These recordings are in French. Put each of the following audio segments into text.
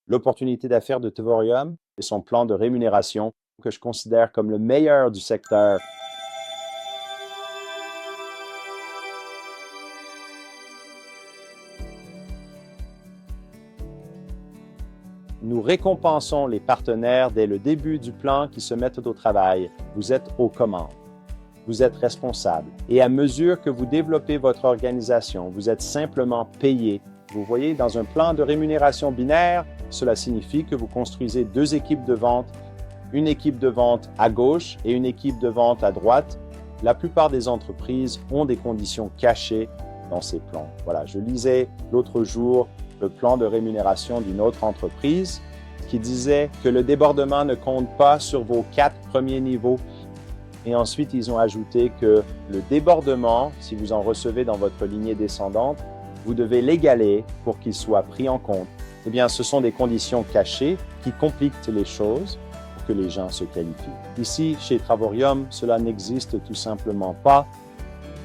l'opportunité d'affaires de Tavorium et son plan de rémunération que je considère comme le meilleur du secteur. Nous récompensons les partenaires dès le début du plan qui se mettent au travail. Vous êtes aux commandes. Vous êtes responsable. Et à mesure que vous développez votre organisation, vous êtes simplement payé. Vous voyez, dans un plan de rémunération binaire, cela signifie que vous construisez deux équipes de vente, une équipe de vente à gauche et une équipe de vente à droite. La plupart des entreprises ont des conditions cachées dans ces plans. Voilà, je lisais l'autre jour le plan de rémunération d'une autre entreprise qui disait que le débordement ne compte pas sur vos 4 premiers niveaux. Et ensuite, ils ont ajouté que le débordement, si vous en recevez dans votre lignée descendante, vous devez l'égaler pour qu'il soit pris en compte. Eh bien, ce sont des conditions cachées qui compliquent les choses pour que les gens se qualifient. Ici, chez Travorium, cela n'existe tout simplement pas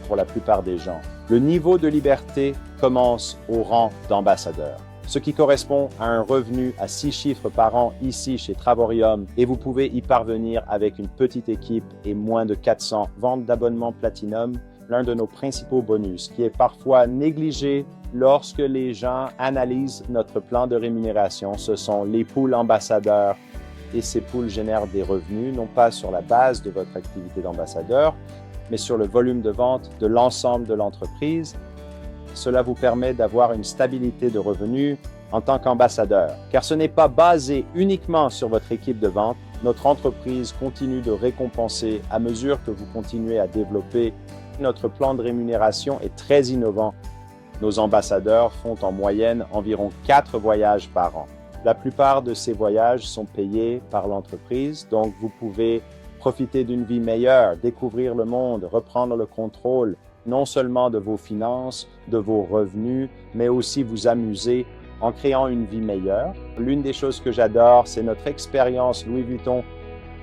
pour la plupart des gens. Le niveau de liberté commence au rang d'ambassadeur, ce qui correspond à un revenu à 6 chiffres par an ici chez Travorium, et vous pouvez y parvenir avec une petite équipe et moins de 400 ventes d'abonnements Platinum, l'un de nos principaux bonus, qui est parfois négligé lorsque les gens analysent notre plan de rémunération. Ce sont les poules ambassadeurs, et ces poules génèrent des revenus, non pas sur la base de votre activité d'ambassadeur, mais sur le volume de vente de l'ensemble de l'entreprise. Cela vous permet d'avoir une stabilité de revenus en tant qu'ambassadeur. Car ce n'est pas basé uniquement sur votre équipe de vente. Notre entreprise continue de récompenser à mesure que vous continuez à développer. Notre plan de rémunération est très innovant. Nos ambassadeurs font en moyenne environ 4 voyages par an. La plupart de ces voyages sont payés par l'entreprise, donc vous pouvez profiter d'une vie meilleure, découvrir le monde, reprendre le contrôle, non seulement de vos finances, de vos revenus, mais aussi vous amuser en créant une vie meilleure. L'une des choses que j'adore, c'est notre expérience Louis Vuitton.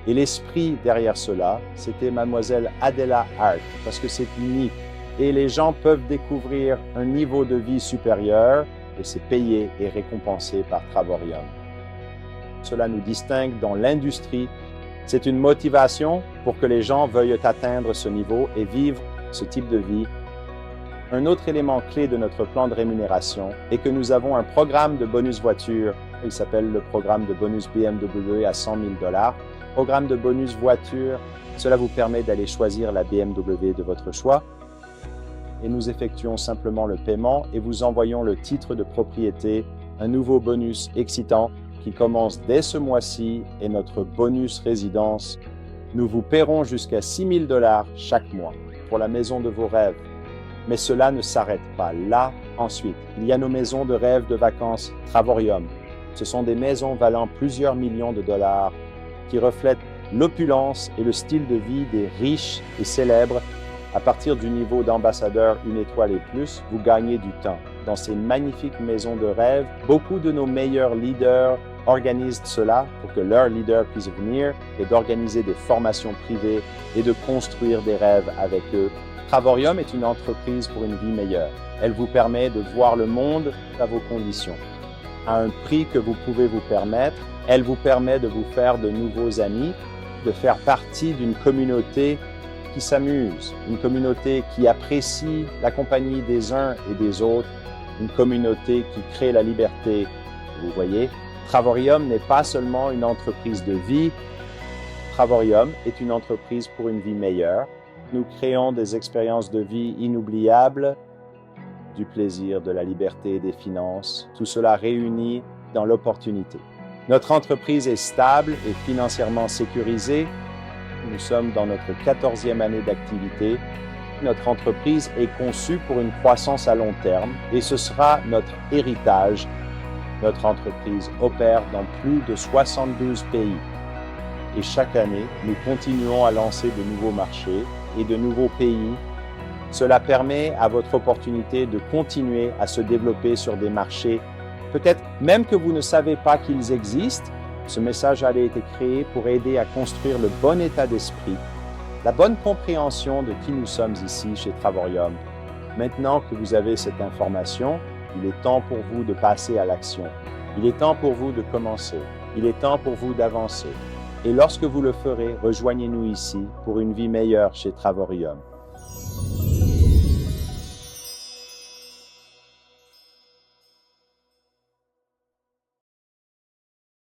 Et l'esprit derrière cela, c'était mademoiselle Adela Hart, parce que c'est unique. Et les gens peuvent découvrir un niveau de vie supérieur, et c'est payé et récompensé par Travorium. Cela nous distingue dans l'industrie. C'est une motivation pour que les gens veuillent atteindre ce niveau et vivre ce type de vie. Un autre élément clé de notre plan de rémunération est que nous avons un programme de bonus voiture. Il s'appelle le programme de bonus BMW à 100 000 $. Programme de bonus voiture, cela vous permet d'aller choisir la BMW de votre choix. Et nous effectuons simplement le paiement et vous envoyons le titre de propriété, un nouveau bonus excitant qui commence dès ce mois-ci et notre bonus résidence. Nous vous paierons jusqu'à 6 000 $ chaque mois pour la maison de vos rêves. Mais cela ne s'arrête pas là. Ensuite, il y a nos maisons de rêve de vacances Travorium. Ce sont des maisons valant plusieurs millions de dollars qui reflètent l'opulence et le style de vie des riches et célèbres. À partir du niveau d'ambassadeur 1 étoile et plus, vous gagnez du temps. Dans ces magnifiques maisons de rêve, beaucoup de nos meilleurs leaders organisent cela pour que leurs leaders puissent venir et d'organiser des formations privées et de construire des rêves avec eux. Travorium est une entreprise pour une vie meilleure. Elle vous permet de voir le monde à vos conditions, à un prix que vous pouvez vous permettre. Elle vous permet de vous faire de nouveaux amis, de faire partie d'une communauté qui s'amuse, une communauté qui apprécie la compagnie des uns et des autres, une communauté qui crée la liberté. Vous voyez, Travorium n'est pas seulement une entreprise de vie. Travorium est une entreprise pour une vie meilleure. Nous créons des expériences de vie inoubliables, du plaisir, de la liberté et des finances, tout cela réuni dans l'opportunité. Notre entreprise est stable et financièrement sécurisée. Nous sommes dans notre 14e année d'activité. Notre entreprise est conçue pour une croissance à long terme et ce sera notre héritage. Notre entreprise opère dans plus de 72 pays. Et chaque année, nous continuons à lancer de nouveaux marchés et de nouveaux pays. Cela permet à votre opportunité de continuer à se développer sur des marchés. Peut-être même que vous ne savez pas qu'ils existent. Ce message a été créé pour aider à construire le bon état d'esprit, la bonne compréhension de qui nous sommes ici chez Travorium. Maintenant que vous avez cette information, il est temps pour vous de passer à l'action. Il est temps pour vous de commencer. Il est temps pour vous d'avancer. Et lorsque vous le ferez, rejoignez-nous ici pour une vie meilleure chez Travorium.